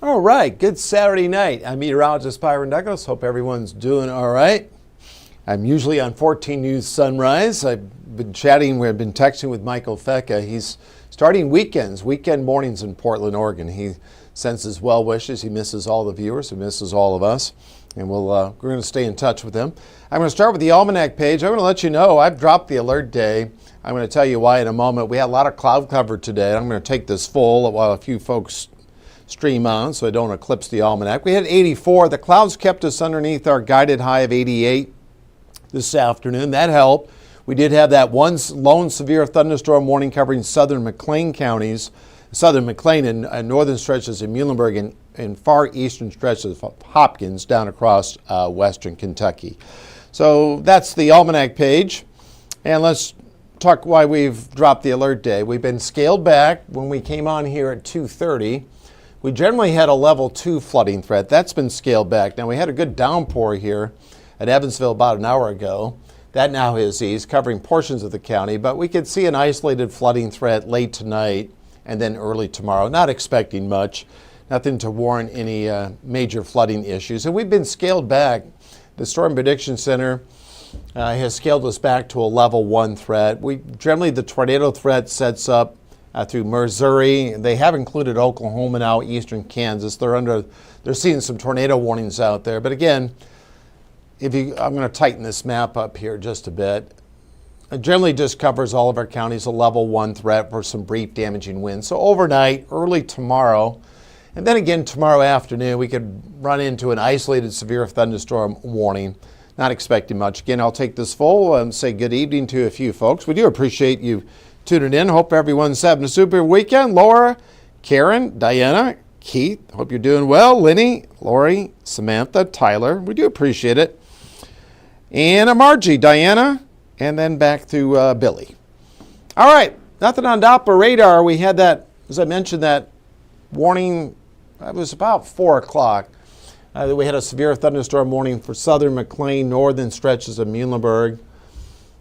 All right, good Saturday night. I'm meteorologist Byron Douglas. Hope everyone's doing all right. I'm usually on 14 News Sunrise. I've been texting with Michael Fecca. He's starting weekend mornings in Portland, Oregon. He sends his well wishes. He misses all the viewers. He misses all of us. And we're going to stay in touch with him. I'm going to start with the almanac page. I'm going to let you know I've dropped the alert day. I'm going to tell you why in a moment. We had a lot of cloud cover today. I'm going to take this full while a few folks stream on so I don't eclipse the almanac. We had 84. The clouds kept us underneath our guided high of 88 this afternoon. That helped. We did have that one lone severe thunderstorm warning covering southern McLean counties, southern McLean and northern stretches of Muhlenberg and far eastern stretches of Hopkins down across western Kentucky. So that's the almanac page. And let's talk why we've dropped the alert day. We've been scaled back. When we came on here at 2:30, we generally had a level 2 flooding threat. That's been scaled back. Now, we had a good downpour here at Evansville about an hour ago. That now has eased, covering portions of the county, but we could see an isolated flooding threat late tonight and then early tomorrow. Not expecting much, nothing to warrant any major flooding issues. And we've been scaled back. The Storm Prediction Center has scaled us back to a level 1 threat. Generally, the tornado threat sets up through Missouri. They have included Oklahoma now, eastern Kansas. They're seeing some tornado warnings out there. But again, I'm going to tighten this map up here just a bit. It generally just covers all of our counties, a level 1 threat for some brief damaging winds. So overnight, early tomorrow, and then again tomorrow afternoon, we could run into an isolated severe thunderstorm warning. Not expecting much. Again, I'll take this full and say good evening to a few folks. We do appreciate you tuning in. Hope everyone's having a super weekend. Laura, Karen, Diana, Keith, hope you're doing well. Lenny, Lori, Samantha, Tyler, we do appreciate it. And Margie, Diana, and then back to Billy. All right, nothing on Doppler radar. We had that, as I mentioned, that warning. It was about 4 o'clock. We had a severe thunderstorm warning for southern McLean, northern stretches of Muhlenberg.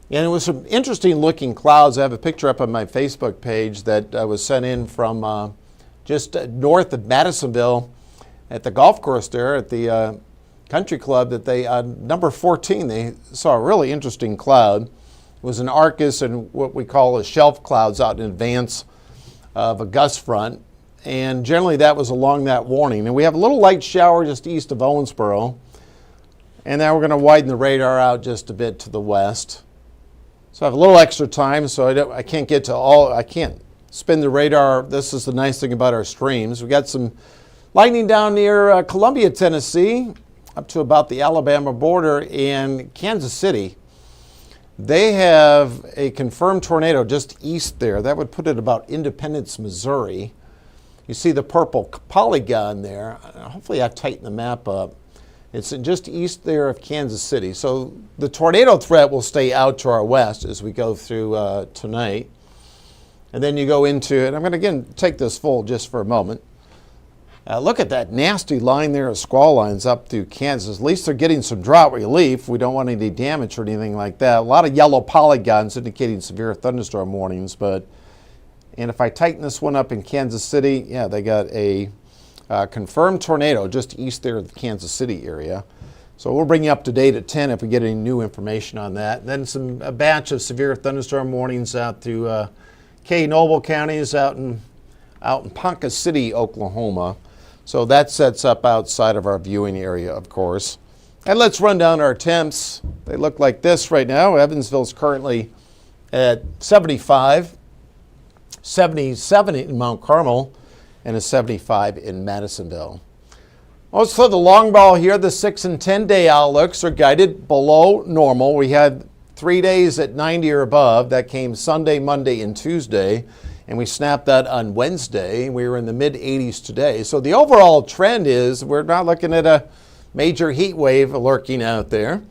And it was some interesting looking clouds. I have a picture up on my Facebook page that was sent in from just north of Madisonville at the golf course there at the country club that they, number 14, they saw a really interesting cloud. It was an Arcus and what we call a shelf clouds out in advance of a gust front. And generally that was along that warning. And we have a little light shower just east of Owensboro. And now we're going to widen the radar out just a bit to the west. So I have a little extra time, so I can't get to all, I can't spin the radar. This is the nice thing about our streams. We got some lightning down near Columbia, Tennessee, up to about the Alabama border, and Kansas City. They have a confirmed tornado just east there. That would put it about Independence, Missouri. You see the purple polygon there. Hopefully I tighten the map up. It's just east there of Kansas City. So the tornado threat will stay out to our west as we go through tonight. And then you go into it. I'm going to again take this full just for a moment. Look at that nasty line there of squall lines up through Kansas. At least they're getting some drought relief. We don't want any damage or anything like that. A lot of yellow polygons indicating severe thunderstorm warnings. And if I tighten this one up in Kansas City, yeah, they got a confirmed tornado just east there of the Kansas City area. So we'll bring you up to date at 10 if we get any new information on that. Then a batch of severe thunderstorm warnings out through Noble counties out in Ponca City, Oklahoma. So that sets up outside of our viewing area, of course. And let's run down our temps. They look like this right now. Evansville's currently at 75, 77 in Mount Carmel, and a 75 in Madisonville. Also, the long ball here, the 6 and 10 day outlooks are guided below normal. We had 3 days at 90 or above. That came Sunday, Monday, and Tuesday. And we snapped that on Wednesday. We were in the mid 80s today. So the overall trend is we're not looking at a major heat wave lurking out there.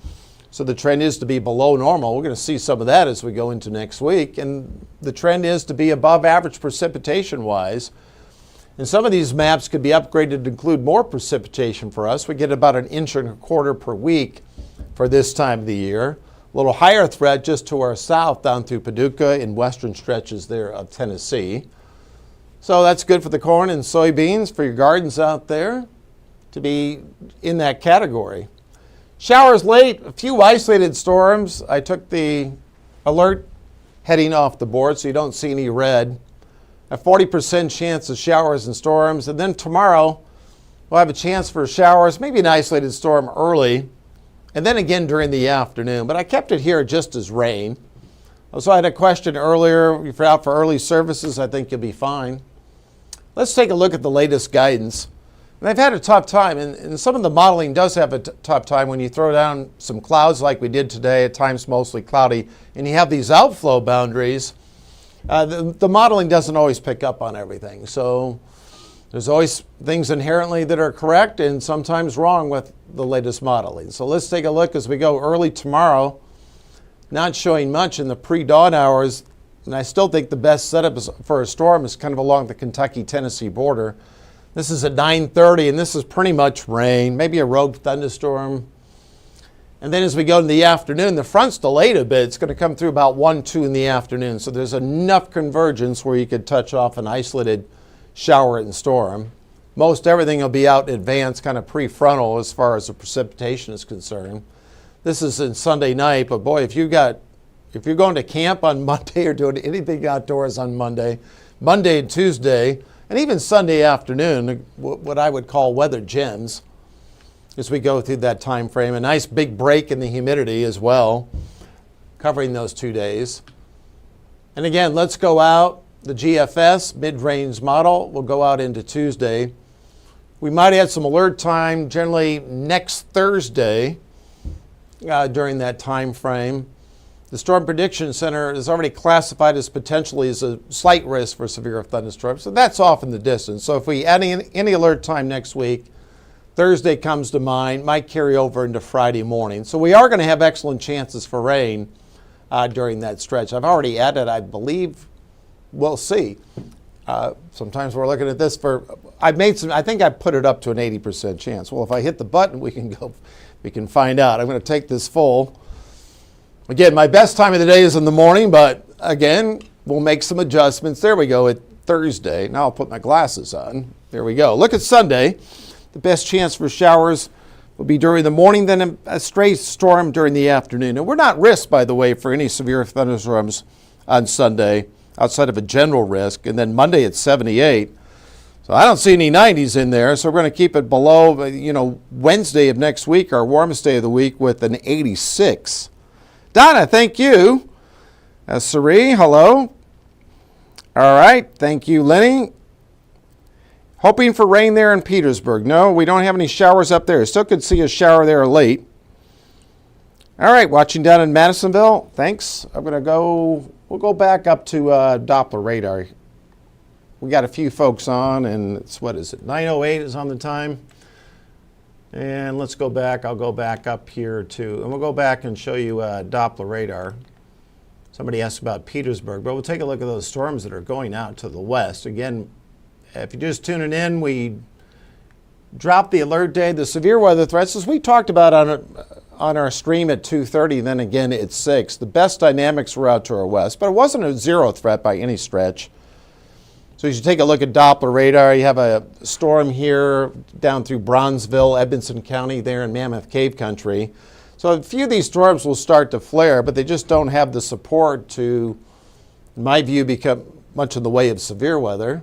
So the trend is to be below normal. We're going to see some of that as we go into next week. And the trend is to be above average precipitation-wise. And some of these maps could be upgraded to include more precipitation for us. We get about 1.25 inches per week for this time of the year. A little higher threat just to our south down through Paducah and western stretches there of Tennessee. So that's good for the corn and soybeans, for your gardens out there, to be in that category. Showers late, a few isolated storms. I took the alert heading off the board so you don't see any red. A 40% chance of showers and storms. And then tomorrow we'll have a chance for showers, maybe an isolated storm early, and then again during the afternoon. But I kept it here just as rain. So I had a question earlier. If you're out for early services, I think you'll be fine. Let's take a look at the latest guidance. And they've had a tough time, and some of the modeling does have a tough time when you throw down some clouds like we did today, at times mostly cloudy, and you have these outflow boundaries. The modeling doesn't always pick up on everything. So there's always things inherently that are correct and sometimes wrong with the latest modeling. So let's take a look as we go early tomorrow. Not showing much in the pre-dawn hours, and I still think the best setup for a storm is kind of along the Kentucky-Tennessee border. This is at 9:30, and this is pretty much rain, maybe a rogue thunderstorm. And then as we go in the afternoon, the front's delayed a bit. It's going to come through about 1, 2 in the afternoon, so there's enough convergence where you could touch off an isolated shower and storm. Most everything will be out in advance, kind of prefrontal as far as the precipitation is concerned. This is in Sunday night, but boy, if you're going to camp on Monday or doing anything outdoors on Monday and Tuesday, and even Sunday afternoon, what I would call weather gems, as we go through that time frame. A nice big break in the humidity as well, covering those 2 days. And again, let's go out. The GFS mid-range model will go out into Tuesday. We might add some alert time generally next Thursday during that time frame. The Storm Prediction Center is already classified as potentially as a slight risk for severe thunderstorms, so that's off in the distance. So if we add any alert time next week, Thursday comes to mind, might carry over into Friday morning. So we are going to have excellent chances for rain during that stretch. I've already added, I believe, we'll see. Sometimes we're looking at this I think I put it up to an 80% chance. Well, if I hit the button, we can find out. I'm going to take this full. Again, my best time of the day is in the morning, but again, we'll make some adjustments. There we go at Thursday. Now I'll put my glasses on. There we go. Look at Sunday. The best chance for showers will be during the morning, then a stray storm during the afternoon. And we're not risked, by the way, for any severe thunderstorms on Sunday, outside of a general risk. And then Monday at 78. So I don't see any 90s in there, so we're going to keep it below, Wednesday of next week, our warmest day of the week, with an 86. Donna, thank you. Sari, hello. All right, thank you, Lenny. Hoping for rain there in Petersburg. No, we don't have any showers up there. Still could see a shower there late. All right, watching down in Madisonville. Thanks. We'll go back up to Doppler radar. We got a few folks on, and it's, 9:08 is on the time. And let's go back. I'll go back up here too. And we'll go back and show you Doppler radar. Somebody asked about Petersburg, but we'll take a look at those storms that are going out to the west. Again, if you're just tuning in, we dropped the alert day, the severe weather threats, as we talked about on our stream at 2:30, then again at 6. The best dynamics were out to our west, but it wasn't a zero threat by any stretch. So as you take a look at Doppler radar, you have a storm here down through Bronzeville, Edmonson County, there in Mammoth Cave Country. So a few of these storms will start to flare, but they just don't have the support to, in my view, become much in the way of severe weather.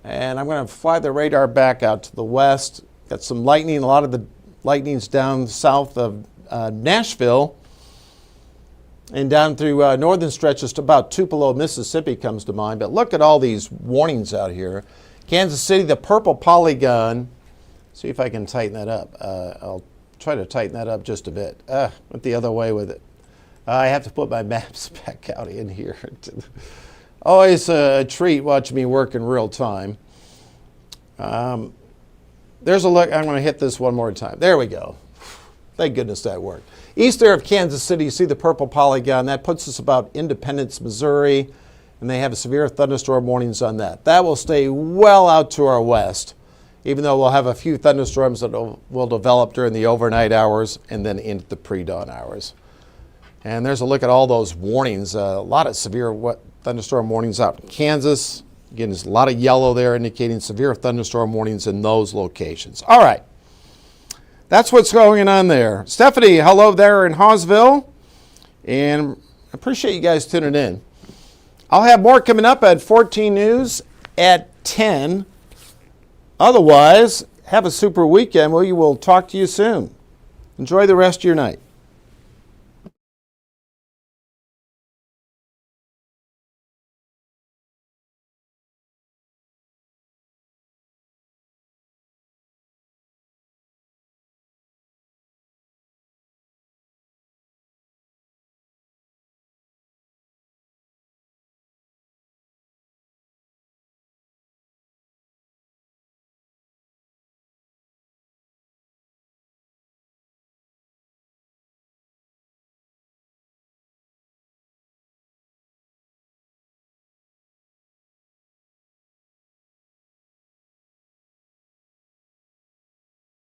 And I'm going to fly the radar back out to the west. Got some lightning, a lot of the lightning's down south of Nashville. And down through northern stretches to about Tupelo, Mississippi comes to mind. But look at all these warnings out here. Kansas City, the purple polygon. See if I can tighten that up. I'll try to tighten that up just a bit. Went the other way with it. I have to put my maps back out in here. Always a treat watching me work in real time. There's a look. I'm going to hit this one more time. There we go. Thank goodness that worked. East there of Kansas City, you see the purple polygon. That puts us about Independence, Missouri, and they have severe thunderstorm warnings on that. That will stay well out to our west, even though we'll have a few thunderstorms that will develop during the overnight hours and then into the pre-dawn hours. And there's a look at all those warnings. A lot of severe thunderstorm warnings out in Kansas, Again, there's a lot of yellow there indicating severe thunderstorm warnings in those locations. All right. That's what's going on there. Stephanie, hello there in Hawesville. And I appreciate you guys tuning in. I'll have more coming up at 14 News at 10. Otherwise, have a super weekend. We will talk to you soon. Enjoy the rest of your night.